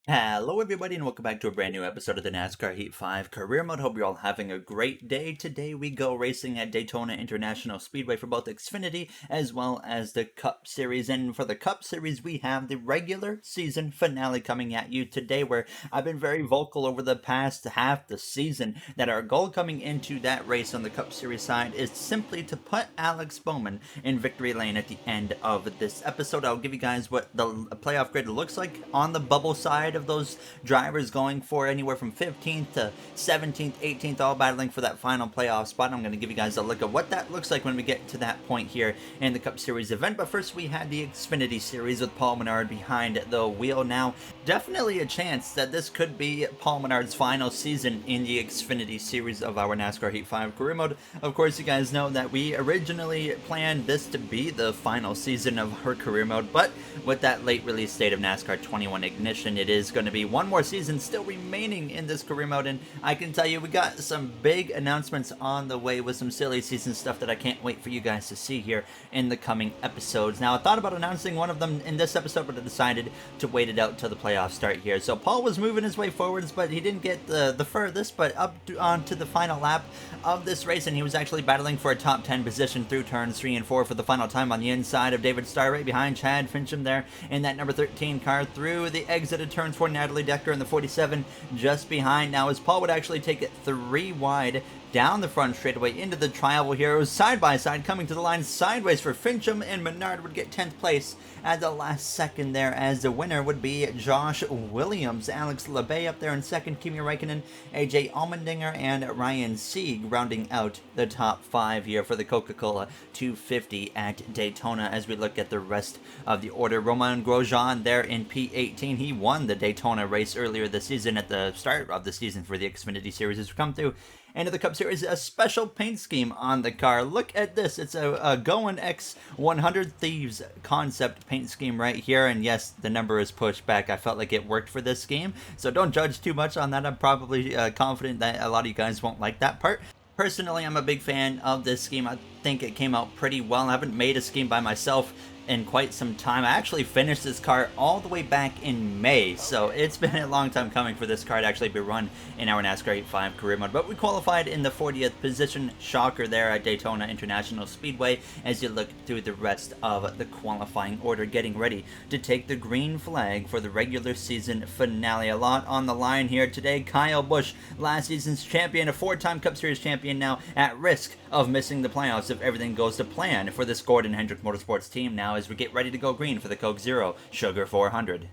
Hello everybody and welcome back to a brand new episode of the NASCAR Heat 5 Career Mode. Hope you're all having a great day. Today we go racing at Daytona International Speedway for both Xfinity as well as the Cup Series. And for the Cup Series we have the regular season finale coming at you today, where I've been very vocal over the past half the season that our goal coming into that race on the Cup Series side is simply to put Alex Bowman in victory lane at the end of this episode. I'll give you guys what the playoff grid looks like on the bubble side of those drivers, going for anywhere from 15th to 17th, 18th, all battling for that final playoff spot. I'm going to give you guys a look at what that looks like when we get to that point here in the Cup Series event. But first, we had the Xfinity Series with Paul Menard behind the wheel. Now, definitely a chance that this could be Paul Menard's final season in the Xfinity Series of our NASCAR Heat 5 Career Mode. Of course, you guys know that we originally planned this to be the final season of her Career Mode, but with that late release date of NASCAR 21 Ignition, it is going to be one more season still remaining in this Career Mode. And I can tell you, we got some big announcements on the way with some silly season stuff that I can't wait for you guys to see here in the coming episodes. Now, I thought about announcing one of them in this episode, but I decided to wait it out till the playoffs start here. So Paul was moving his way forwards, but he didn't get the furthest, but on to the final lap of this race, and he was actually battling for a top 10 position through turns 3 and 4 for the final time on the inside of David Starr, right behind Chad Fincham there in that number 13 car through the exit of turns for Natalie Decker in the 47 just behind. Now, as Paul would actually take it 3 wide down the front straightaway into the trial here. It was side by side coming to the line sideways for Fincham, and Menard would get 10th place at the last second there, as the winner would be Josh Williams. Alex LeBay up there in second, Kimi Räikkönen, AJ Allmendinger, and Ryan Sieg rounding out the top 5 here for the Coca-Cola 250 at Daytona. As we look at the rest of the order, Romain Grosjean there in P18. He won the Daytona race earlier this season at the start of the season for the Xfinity Series. As we come through into the Cup Series, a special paint scheme on the car. Look at this. It's a Going X100 Thieves concept paint scheme right here. And yes, the number is pushed back. I felt like it worked for this game, so don't judge too much on that. I'm probably confident that a lot of you guys won't like that part. Personally, I'm a big fan of this scheme. I think it came out pretty well. I haven't made a scheme by myself in quite some time. I actually finished this car all the way back in May, so it's been a long time coming for this car to actually be run in our NASCAR 8.5 Career Mode. But we qualified in the 40th position, shocker there at Daytona International Speedway. As you look through the rest of the qualifying order, getting ready to take the green flag for the regular season finale. A lot on the line here today. Kyle Busch, last season's champion, a 4-time Cup Series champion, now at risk of missing the playoffs if everything goes to plan for this Gordon Hendrick Motorsports team now, as we get ready to go green for the Coke Zero Sugar 400.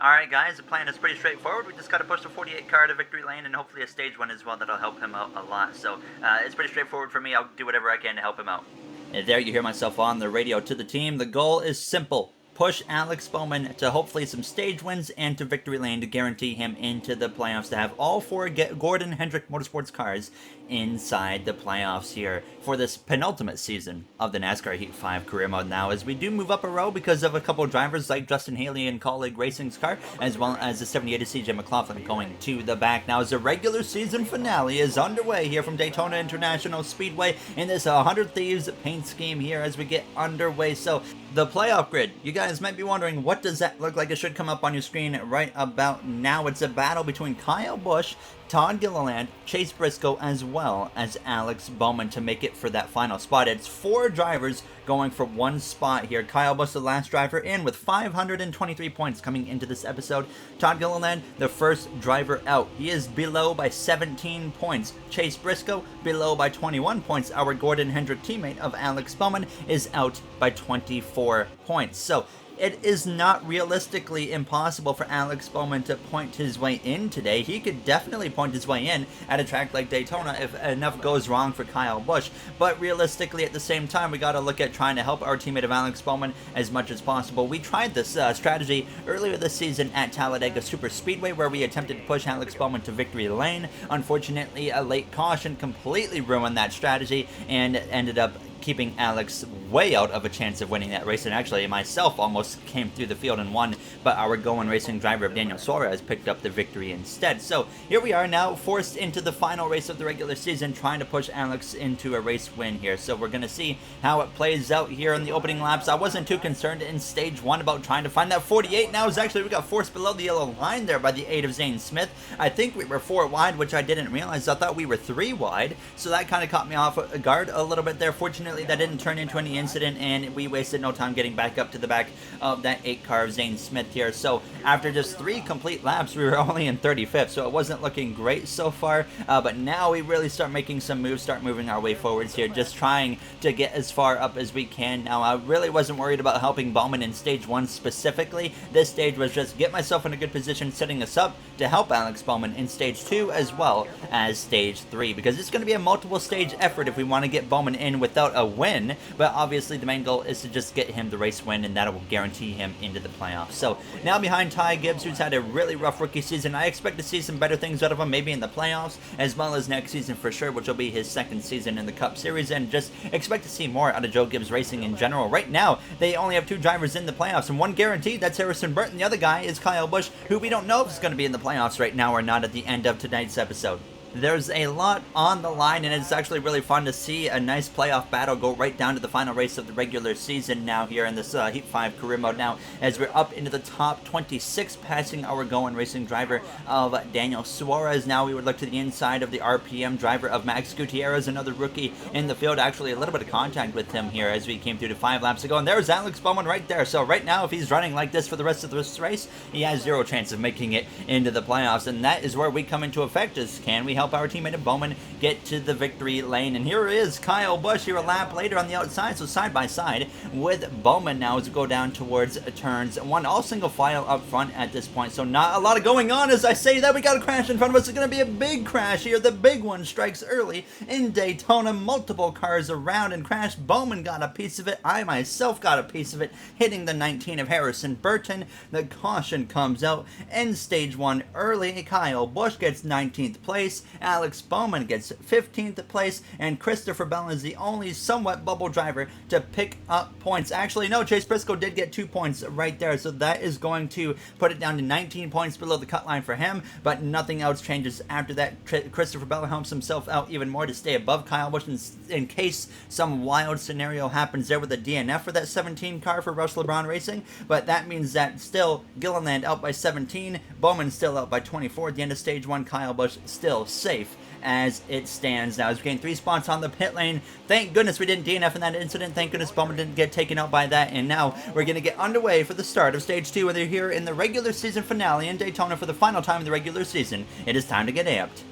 Alright guys, the plan is pretty straightforward. We just got to push the 48 car to victory lane, and hopefully a stage one as well. That'll help him out a lot. So it's pretty straightforward for me. I'll do whatever I can to help him out. And there you hear myself on the radio to the team. The goal is simple. Push Alex Bowman to hopefully some stage wins and to victory lane to guarantee him into the playoffs, to have all 4 Gordon Hendrick Motorsports cars inside the playoffs here for this penultimate season of the NASCAR Heat 5 Career Mode. Now, as we do move up a row because of a couple of drivers like Justin Haley and Colleague Racing's car, as well as the 78 CJ McLaughlin going to the back. Now, as the regular season finale is underway here from Daytona International Speedway in this 100 Thieves paint scheme here as we get underway. So the playoff grid, you guys might be wondering, what does that look like? It should come up on your screen right about now. It's a battle between Kyle Busch, Todd Gilliland, Chase Briscoe, as well as Alex Bowman to make it for that final spot. It's 4 drivers going for 1 spot here. Kyle Busch, the last driver in, with 523 points coming into this episode. Todd Gilliland, the first driver out. He is below by 17 points. Chase Briscoe, below by 21 points. Our Gordon Hendrick teammate of Alex Bowman is out by 24 points. So it is not realistically impossible for Alex Bowman to point his way in today. He could definitely point his way in at a track like Daytona if enough goes wrong for Kyle Busch. But realistically, at the same time, we got to look at trying to help our teammate of Alex Bowman as much as possible. We tried this strategy earlier this season at Talladega Superspeedway, where we attempted to push Alex Bowman to victory lane. Unfortunately, a late caution completely ruined that strategy and ended up keeping Alex way out of a chance of winning that race, and actually myself almost came through the field and won, but our Go-In Racing driver Daniel Suarez picked up the victory instead. So here we are now, forced into the final race of the regular season, trying to push Alex into a race win here. So we're going to see how it plays out here in the opening laps. I wasn't too concerned in stage 1 about trying to find that 48. Now, we got forced below the yellow line there by the aid of Zane Smith. I think we were 4 wide, which I didn't realize. I thought we were 3 wide, so that kind of caught me off guard a little bit there. Fortunately, that didn't turn into any incident, and we wasted no time getting back up to the back of that 8 car of Zane Smith here. So after just 3 complete laps, we were only in 35th, so it wasn't looking great so far, but now we really start making some moves, start moving our way forwards here, just trying to get as far up as we can. Now, I really wasn't worried about helping Bowman in stage 1 specifically. This stage was just get myself in a good position, setting us up to help Alex Bowman in stage 2 as well as stage 3, because it's going to be a multiple stage effort if we want to get Bowman in without a win, but obviously the main goal is to just get him the race win, and that will guarantee him into the playoffs. So now behind Ty Gibbs, who's had a really rough rookie season, I expect to see some better things out of him, maybe in the playoffs, as well as next season for sure, which will be his 2nd season in the Cup Series, and just expect to see more out of Joe Gibbs Racing in general. Right now, they only have 2 drivers in the playoffs, and one guaranteed, that's Harrison Burton. The other guy is Kyle Busch, who we don't know if he's going to be in the playoffs right now or not at the end of tonight's episode. There's a lot on the line, and it's actually really fun to see a nice playoff battle go right down to the final race of the regular season now here in this Heat 5 career mode now, as we're up into the top 26, passing our Go-In Racing driver of Daniel Suarez. Now we would look to the inside of the RPM driver of Max Gutierrez, another rookie in the field. Actually, a little bit of contact with him here as we came through to 5 laps ago, and there's Alex Bowman right there. So right now, if he's running like this for the rest of this race, he has 0 chance of making it into the playoffs, and that is where we come into effect, is can we help our teammate of Bowman get to the victory lane? And here is Kyle Busch here a lap later on the outside, so side by side with Bowman now as we go down towards turns 1, all single file up front at this point, so not a lot of going on. As I say that, we got a crash in front of us. It's going to be a big crash here. The big one strikes early in Daytona. Multiple cars around and crash. Bowman got a piece of it. I myself got a piece of it, hitting the 19 of Harrison Burton. The caution comes out in stage 1 early. Kyle Busch gets 19th place. Alex Bowman gets 15th place, and Christopher Bell is the only somewhat bubble driver to pick up points. Actually, no, Chase Briscoe did get 2 points right there, so that is going to put it down to 19 points below the cut line for him, but nothing else changes after that. Christopher Bell helps himself out even more to stay above Kyle Busch in case some wild scenario happens there with a DNF for that 17 car for Rush LeBron Racing, but that means that still Gilliland out by 17, Bowman still out by 24 at the end of stage 1, Kyle Busch still safe as it stands now. As we gain 3 spots on the pit lane. Thank goodness we didn't DNF in that incident. Thank goodness Bowman didn't get taken out by that. And now we're going to get underway for the start of stage 2, whether you're here in the regular season finale in Daytona for the final time in the regular season. It is time to get amped.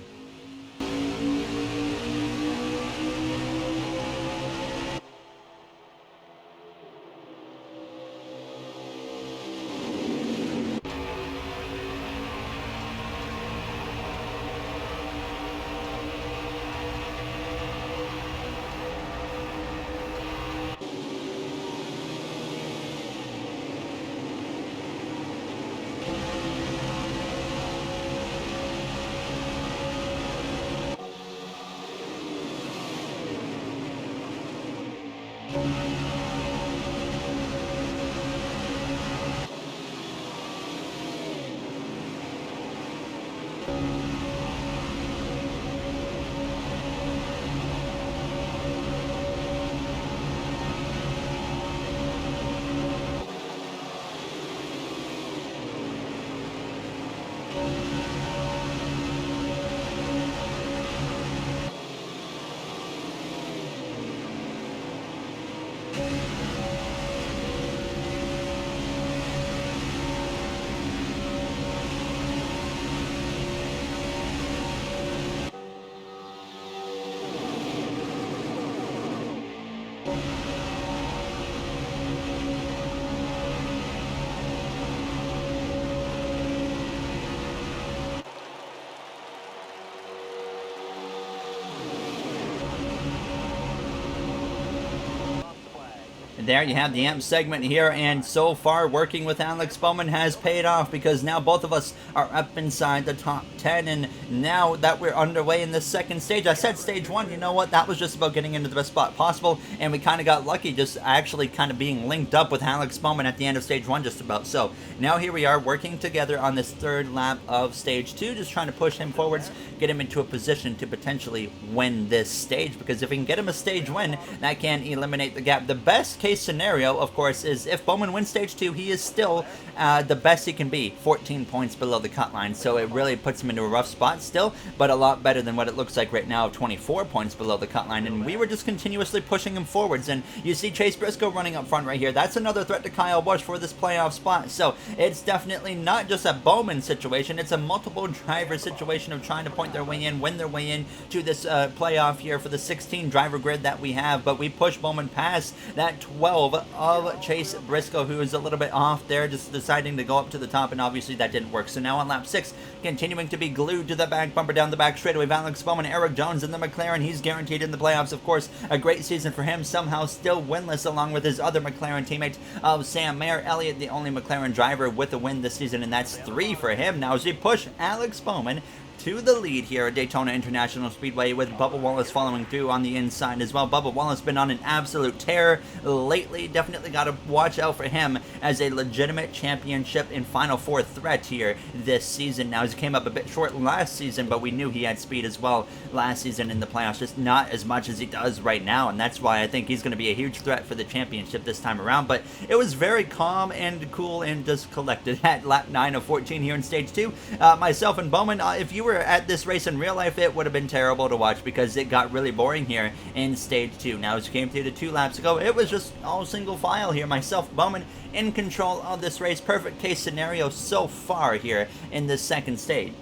there you have the AMP segment here, and so far working with Alex Bowman has paid off, because now both of us are up inside the top 10, and now that we're underway in this second stage, I said stage 1, you know what, that was just about getting into the best spot possible, and we kind of got lucky just actually kind of being linked up with Alex Bowman at the end of stage 1 just about. So now here we are working together on this third lap of stage 2, just trying to push him forwards, get him into a position to potentially win this stage, because if we can get him a stage win, that can eliminate the gap. The best case scenario, of course, is if Bowman wins stage 2, he is still the best he can be, 14 points below the cut line, so it really puts him into a rough spot still, but a lot better than what it looks like right now of 24 points below the cut line, and we were just continuously pushing him forwards, and you see Chase Briscoe running up front right here. That's another threat to Kyle Busch for this playoff spot, so it's definitely not just a Bowman situation, it's a multiple driver situation of trying to point their way in, win their way in to this playoff here for the 16 driver grid that we have, but we push Bowman past that 12 of Chase Briscoe, who is a little bit off there, just deciding to go up to the top, and obviously that didn't work. So now on lap 6, continuing to be glued to the back bumper down the back straightaway of Alex Bowman, Eric Jones in the McLaren. He's guaranteed in the playoffs, of course. A great season for him, somehow still winless along with his other McLaren teammates of Sam Mayer. Elliott, the only McLaren driver with a win this season, and that's 3 for him now as we push Alex Bowman to the lead here at Daytona International Speedway, with Bubba Wallace following through on the inside as well. Bubba Wallace been on an absolute tear lately. Definitely got to watch out for him as a legitimate championship and Final Four threat here this season. Now, he came up a bit short last season, but we knew he had speed as well last season in the playoffs, just not as much as he does right now, and that's why I think he's going to be a huge threat for the championship this time around. But it was very calm and cool and just collected at lap 9 of 14 here in stage 2. Myself and Bowman, if you were at this race in real life, it would have been terrible to watch because it got really boring here in stage 2. Now, as we came through the 2 laps ago, it was just all single file here. Myself, Bowman, in control of this race. Perfect case scenario so far here in this second stage.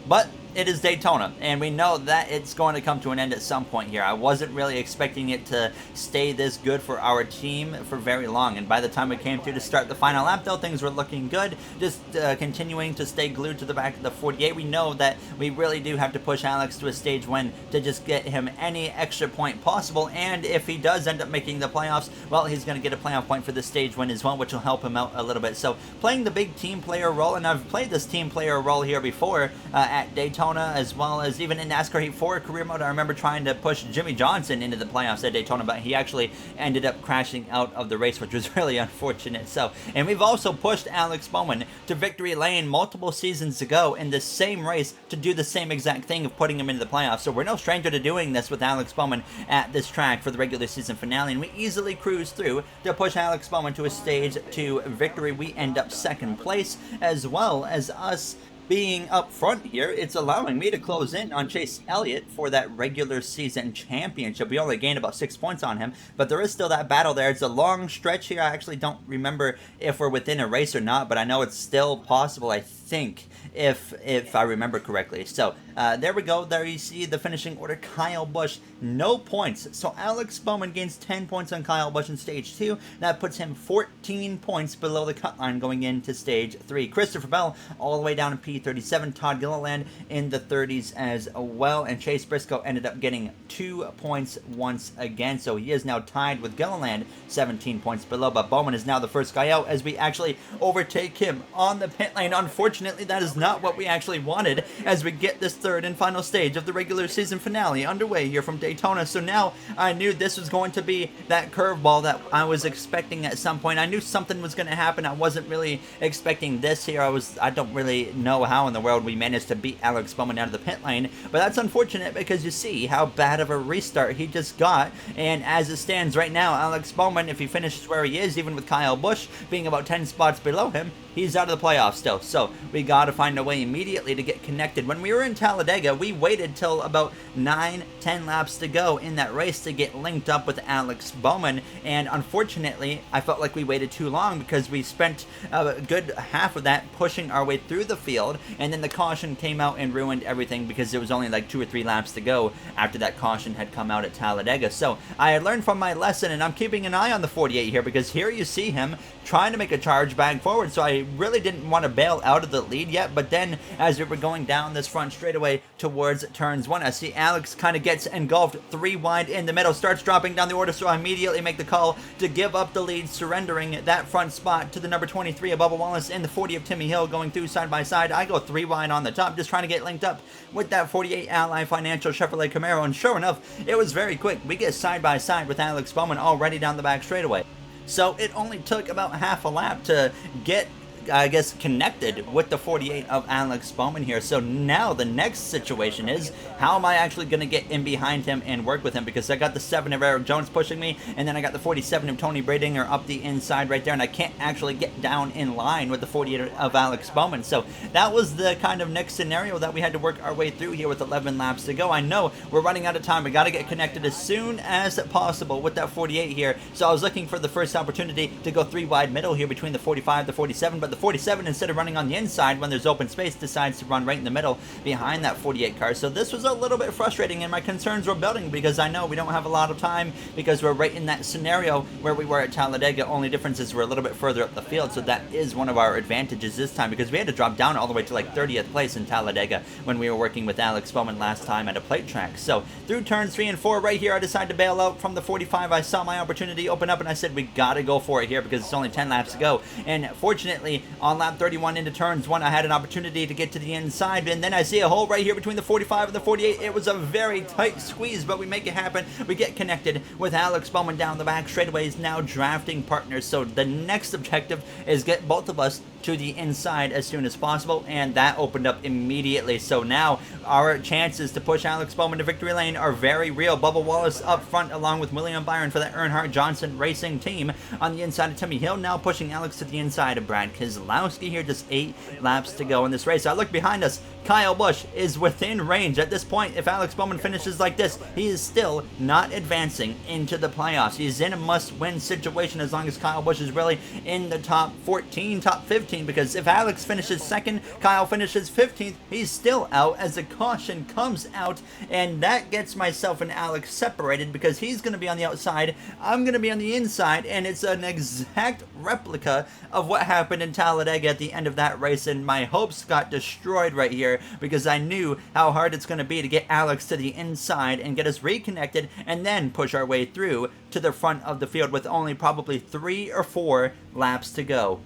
But it is Daytona, and we know that it's going to come to an end at some point here. I wasn't really expecting it to stay this good for our team for very long, and by the time we came through to start the final lap, though, things were looking good. Just continuing to stay glued to the back of the 48. We know that we really do have to push Alex to a stage win to just get him any extra point possible, and if he does end up making the playoffs, well, he's going to get a playoff point for the stage win as well, which will help him out a little bit. So playing the big team player role, and I've played this team player role here before at Daytona, as well as even in NASCAR Heat 4 career mode. I remember trying to push Jimmy Johnson into the playoffs at Daytona, but he actually ended up crashing out of the race, which was really unfortunate. So, and we've also pushed Alex Bowman to victory lane multiple seasons ago in the same race to do the same exact thing of putting him into the playoffs. So we're no stranger to doing this with Alex Bowman at this track for the regular season finale, and we easily cruise through to push Alex Bowman to a stage 2 victory. We end up second place, as well as us being up front here. It's allowing me to close in on Chase Elliott for that regular season championship. We only gained about 6 points on him, but there is still that battle there. It's a long stretch here. I actually don't remember if we're within a race or not, but I know it's still possible, I think, if I remember correctly. So there we go. There you see the finishing order. Kyle Busch, no points. So Alex Bowman gains 10 points on Kyle Busch in stage 2. That puts him 14 points below the cut line going into stage 3. Christopher Bell all the way down in P37. Todd Gilliland in the 30s as well. And Chase Briscoe ended up getting 2 points once again. So he is now tied with Gilliland, 17 points below. But Bowman is now the first guy out as we actually overtake him on the pit lane. Unfortunately, that is not what we actually wanted as we get this third and final stage of the regular season finale underway here from Daytona. So now I knew this was going to be that curveball that I was expecting at some point. I knew something was going to happen. I wasn't really expecting this here. I don't really know how in the world we managed to beat Alex Bowman out of the pit lane, but that's unfortunate because you see how bad of a restart he just got, and as it stands right now, Alex Bowman, if he finishes where he is, even with Kyle Busch being about 10 spots below him, he's out of the playoffs still. So we got to find a way immediately to get connected. When we were in Talladega, we waited till about 9-10 laps to go in that race to get linked up with Alex Bowman, and unfortunately I felt like we waited too long because we spent a good half of that pushing our way through the field, and then the caution came out and ruined everything because there was only like 2 or 3 laps to go after that caution had come out at Talladega. So I had learned from my lesson, and I'm keeping an eye on the 48 here because here you see him trying to make a charge back forward. So I I really didn't want to bail out of the lead yet, but then as we were going down this front straightaway towards turns 1, I see Alex kind of gets engulfed 3 wide in the middle, starts dropping down the order, so I immediately make the call to give up the lead, surrendering that front spot to the number 23 of Bubba Wallace and the 40 of Timmy Hill going through side by side. I go 3 wide on the top, just trying to get linked up with that 48 Ally Financial Chevrolet Camaro, and sure enough, it was very quick. We get side by side with Alex Bowman already down the back straightaway. So it only took about half a lap to get, I guess, connected with the 48 of Alex Bowman here. So now the next situation is, how am I actually going to get in behind him and work with him? Because I got the 7 of Eric Jones pushing me, and then I got the 47 of Tony Bradinger up the inside right there, and I can't actually get down in line with the 48 of Alex Bowman. So that was the kind of next scenario that we had to work our way through here with 11 laps to go. I know we're running out of time. We got to get connected as soon as possible with that 48 here. So I was looking for the first opportunity to go 3 wide middle here between the 45 and the 47, but the 47, instead of running on the inside when there's open space, decides to run right in the middle behind that 48 car. So this was a little bit frustrating, and my concerns were building because I know we don't have a lot of time, because we're right in that scenario where we were at Talladega. Only difference is we're a little bit further up the field, so that is one of our advantages this time, because we had to drop down all the way to like 30th place in Talladega when we were working with Alex Bowman last time at a plate track. So through turns 3 and 4 right here, I decided to bail out from the 45. I saw my opportunity open up, and I said we gotta go for it here because it's only 10 laps to go. And fortunately, on lap 31 into turns 1, I had an opportunity to get to the inside, and then I see a hole right here between the 45 and the 48. It was a very tight squeeze, but we make it happen. We get connected with Alex Bowman down the back straightaways, now drafting partners. So the next objective is get both of us to the inside as soon as possible, and that opened up immediately. So now our chances to push Alex Bowman to victory lane are very real. Bubba Wallace up front along with William Byron for the Earnhardt Johnson Racing team. On the inside of Timmy Hill, now pushing Alex to the inside of Brad Keselowski here. Just 8 laps to go in this race. I look behind us. Kyle Busch is within range at this point. If Alex Bowman finishes like this, he is still not advancing into the playoffs. He's in a must-win situation as long as Kyle Busch is really in the top 14, top 15, because if Alex finishes 2nd, Kyle finishes 15th, he's still out as the caution comes out, and that gets myself and Alex separated because he's going to be on the outside, I'm going to be on the inside, and it's an exact replica of what happened in Talladega at the end of that race, and my hopes got destroyed right here because I knew how hard it's going to be to get Alex to the inside and get us reconnected and then push our way through to the front of the field with only probably 3 or 4 laps to go.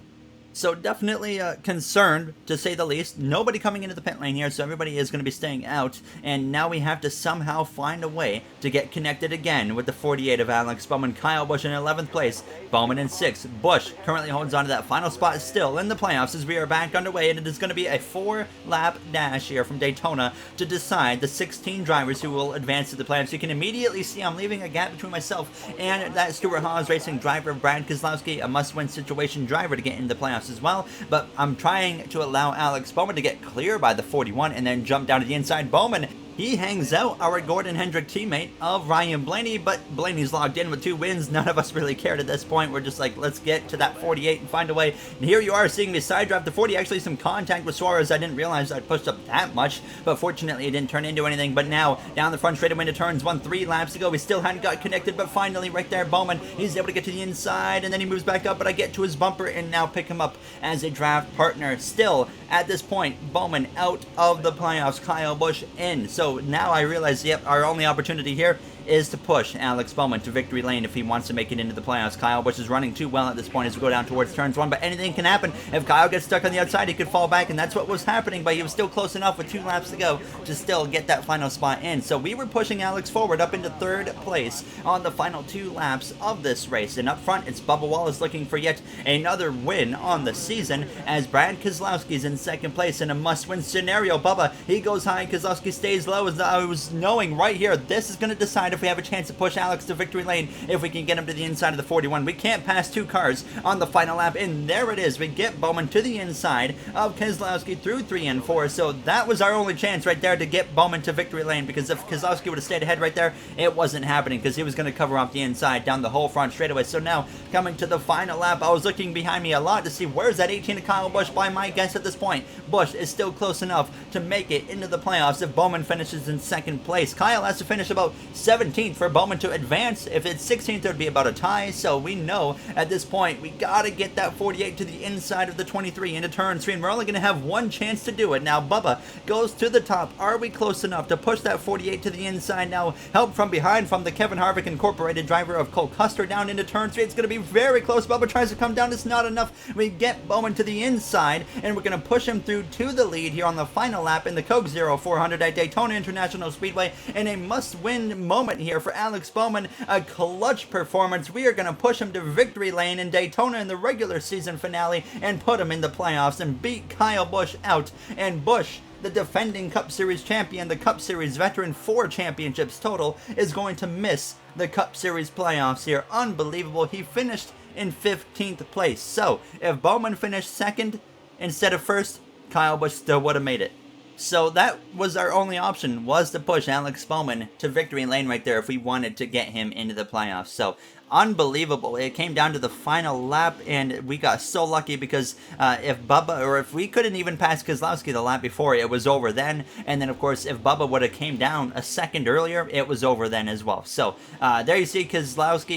So definitely concerned, to say the least. Nobody coming into the pit lane here, so everybody is going to be staying out. And now we have to somehow find a way to get connected again with the 48 of Alex Bowman. Kyle Busch in 11th place, Bowman in 6th. Busch currently holds on to that final spot still in the playoffs as we are back underway. And it is going to be a 4-lap dash here from Daytona to decide the 16 drivers who will advance to the playoffs. You can immediately see I'm leaving a gap between myself and that Stewart Haas Racing driver, Brad Keselowski, a must-win situation driver to get into the playoffs as well, but I'm trying to allow Alex Bowman to get clear by the 41 and then jump down to the inside. Bowman, he hangs out our Gordon Hendrick teammate of Ryan Blaney, but Blaney's logged in with 2 wins. None of us really cared at this point. We're just like, let's get to that 48 and find a way. And here you are seeing me side drive the 40. Actually, some contact with Suarez. I didn't realize I'd pushed up that much, but fortunately it didn't turn into anything. But now, down the front straightaway into turns 1, 3 laps to go. We still hadn't got connected, but finally right there, Bowman, he's able to get to the inside, and then he moves back up, but I get to his bumper and now pick him up as a draft partner. Still, at this point, Bowman out of the playoffs, Kyle Busch in. So now I realize, yep, our only opportunity here is to push Alex Bowman to victory lane if he wants to make it into the playoffs. Kyle Busch is running too well at this point as we go down towards turns 1, but anything can happen. If Kyle gets stuck on the outside, he could fall back, and that's what was happening, but he was still close enough with 2 laps to go to still get that final spot in. So we were pushing Alex forward up into 3rd place on the final 2 laps of this race, and up front, it's Bubba Wallace looking for yet another win on the season as Brad Keselowski's in 2nd place in a must-win scenario. Bubba, he goes high, Keselowski stays low, as I was knowing right here, this is going to decide if we have a chance to push Alex to victory lane, if we can get him to the inside of the 41. We can't pass 2 cars on the final lap, and there it is. We get Bowman to the inside of Keselowski through 3 and 4, so that was our only chance right there to get Bowman to victory lane, because if Keselowski would have stayed ahead right there, it wasn't happening, because he was going to cover off the inside down the whole front straightaway. So now, coming to the final lap, I was looking behind me a lot to see where's that 18 of Kyle Busch. By my guess at this point, Busch is still close enough to make it into the playoffs if Bowman finishes in 2nd place. Kyle has to finish about 7 17th for Bowman to advance. If it's 16th, it would be about a tie. So we know at this point we gotta get that 48 to the inside of the 23 into turn 3, and we're only gonna have one chance to do it. Now Bubba goes to the top. Are we close enough to push that 48 to the inside? Now help from behind from the Kevin Harvick Incorporated driver of Cole Custer down into turn 3. It's gonna be very close. Bubba tries to come down. It's not enough. We get Bowman to the inside, and we're gonna push him through to the lead here on the final lap in the Coke 0400 at Daytona International Speedway, and a must-win moment here for Alex Bowman. A clutch performance. We are going to push him to victory lane in Daytona in the regular season finale and put him in the playoffs and beat Kyle Busch out. And Busch, the defending Cup Series champion, the Cup Series veteran, 4 championships total, is going to miss the Cup Series playoffs here. Unbelievable. He finished in 15th place. So if Bowman finished second instead of first, Kyle Busch still would have made it. So that was our only option, was to push Alex Bowman to victory lane right there if we wanted to get him into the playoffs. So unbelievable. It came down to the final lap, and we got so lucky because if we couldn't even pass Keselowski the lap before, it was over then. And then, of course, if Bubba would have came down a second earlier, it was over then as well. So there you see Chase Elliott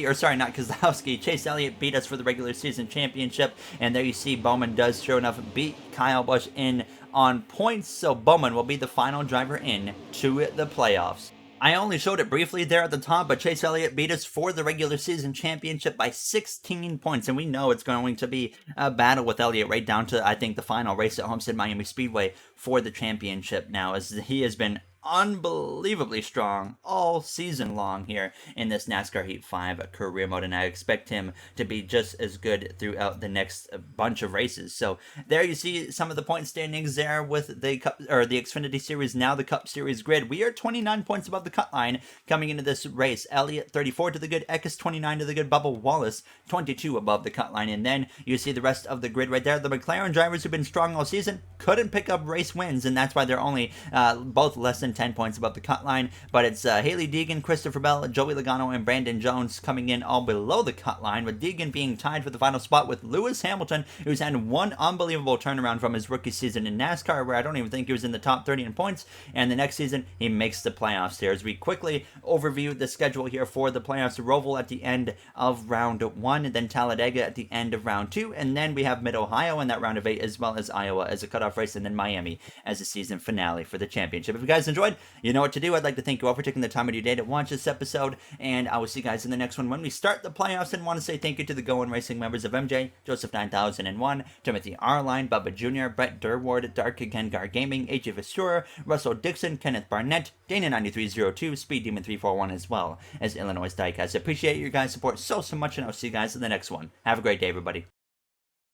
beat us for the regular season championship. And there you see Bowman does, sure enough, beat Kyle Busch in on points. So Bowman will be the final driver in to the playoffs. I only showed it briefly there at the top, but Chase Elliott beat us for the regular season championship by 16 points, and we know it's going to be a battle with Elliott right down to, I think, the final race at Homestead Miami Speedway for the championship now, as he has been unbelievably strong all season long here in this NASCAR Heat 5 career mode, and I expect him to be just as good throughout the next bunch of races. So there you see some of the point standings there with the Cup, or the Xfinity Series, now the Cup Series grid. We are 29 points above the cut line coming into this race. Elliott 34 to the good, Eckes 29 to the good, Bubba Wallace 22 above the cut line, and then you see the rest of the grid right there. The McLaren drivers who've been strong all season couldn't pick up race wins, and that's why they're only both less than 10 points above the cut line. But it's Haley Deegan, Christopher Bell, Joey Logano, and Brandon Jones coming in all below the cut line, with Deegan being tied for the final spot with Lewis Hamilton, who's had one unbelievable turnaround from his rookie season in NASCAR, where I don't even think he was in the top 30 in points, and the next season he makes the playoffs here. As we quickly overview the schedule here for the playoffs: Roval at the end of round 1, and then Talladega at the end of round 2, and then we have Mid-Ohio in that round of 8, as well as Iowa as a cutoff race, and then Miami as a season finale for the championship. If you guys enjoyed, you know what to do. I'd like to thank you all for taking the time of your day to watch this episode, and I will see you guys in the next one when we start the playoffs. And want to say thank you to the Going Racing members of MJ, Joseph 9001, Timothy R-Line, Bubba Jr., Brett Durward, Dark Gengar Gaming, AJ Vasura, Russell Dixon, Kenneth Barnett, Dana9302, Speed Demon 341, as well as Illinois Diecast. I appreciate your guys' support so much, and I'll see you guys in the next one. Have a great day, everybody.